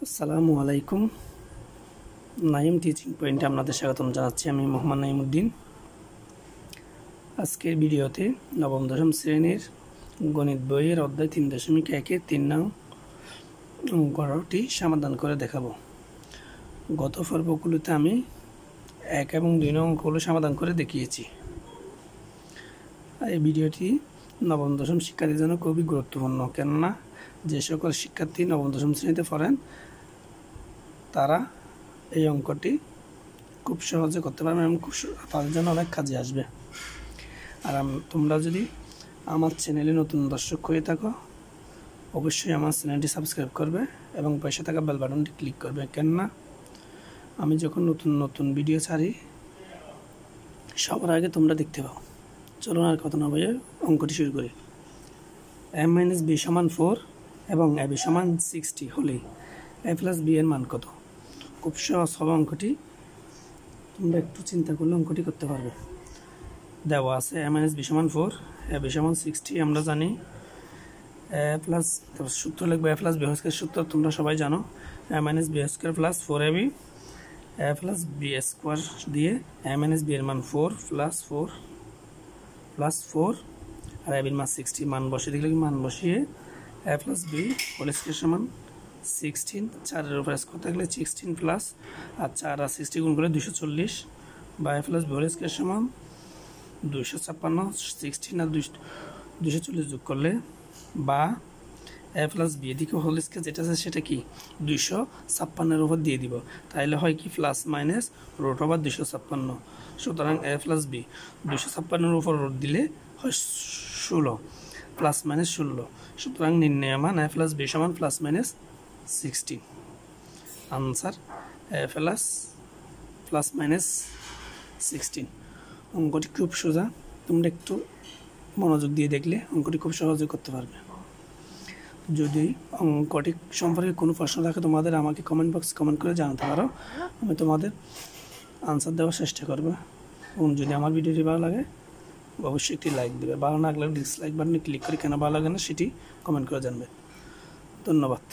আসসালামু আলাইকুম। নাইম টিচিং পয়েন্টে আপনাদের স্বাগতম জানাচ্ছি। আমি মোহাম্মদ নাইমুদ্দিন। আজকের ভিডিওতে নবম-দশম শ্রেণীর গণিত বইয়ের অধ্যায় 3.1-এর 3 নং অঙ্কটি সমাধান করে দেখাবো। গত পর্বগুলোতে আমি 1 এবং 2 নং অঙ্কগুলো সমাধান করে দেখিয়েছি। এই ভিডিওটি নবম-দশম শিক্ষার্থীর জন্য খুবই গুরুত্বপূর্ণ, কেননা যে সকল শিক্ষার্থী নবম-দশম শ্রেণীতে পড়েন তারা এই অঙ্কটি খুব সহজে করতে পারবে এবং তাদের জন্য অনেক কাজে আসবে। আর তোমরা যদি আমার চ্যানেলে নতুন দর্শক হয়ে থাকো, অবশ্যই আমার চ্যানেলটি সাবস্ক্রাইব করবে এবং পাশে থাকা বেল বাটনটি ক্লিক করবে, কেননা আমি যখন নতুন নতুন ভিডিও ছাড়ি সবার আগে তোমরা দেখতে পাও। চলুন আর কথা না বলে অঙ্কটি শুরু করি। m - b = 4 এবং ab = 60 হলে a + b এর মান কত? খুব সহজ হবে অঙ্কটি, তোমরা একটু চিন্তা করলে অঙ্কটি করতে পারবে। দেওয়া আছে m - b = 4, ab = 60। আমরা জানি সূত্র লিখবো a + b² সূত্র তোমরা সবাই জানো। a - b² + 4ab a + b² দিয়ে a - b এর মান 4 + 4 আর ab এর মান 60 মান বসিয়ে দিলে মান বসিয়ে a + b² = 16, 4 এর উপর স্কোয়ার থাকলে 16 প্লাস আর 4 আর 60 গুণ করে 240 বা a + b² = 256। 16 আর 240 যোগ করলে বা a + b এদিকে হোল স্কোয়ার যেটা আছে সেটা কি 256 এর উপর দিয়ে দিব, তাহলে হয় কি প্লাস মাইনাস √256। সুতরাং a + b 256 এর উপর রুট দিলে হয় 16 প্লাস মাইনাস 16। সুতরাং নির্ণয় মান a + b = plus minus 16। Answer a plus minus 16। অঙ্কটি খুব সোজা, তোমরা একটু মনোযোগ দিয়ে দেখলে অঙ্কটি খুব সহজে করতে পারবে। যদি অঙ্কটি সম্পর্কে কোনো প্রশ্ন থাকে তোমাদের আমাকে কমেন্ট বক্সে কমেন্ট করে জানাতে পারো, আমি তোমাদের আনসার দেওয়ার চেষ্টা করব। এবং যদি আমার ভিডিওটি ভালো লাগে অবশ্যই একটি লাইক দেবে, ভালো না লাগলে ডিসলাইক বাটনে ক্লিক করে কেন ভালো লাগে না সেটি কমেন্ট করে জানবে। ধন্যবাদ।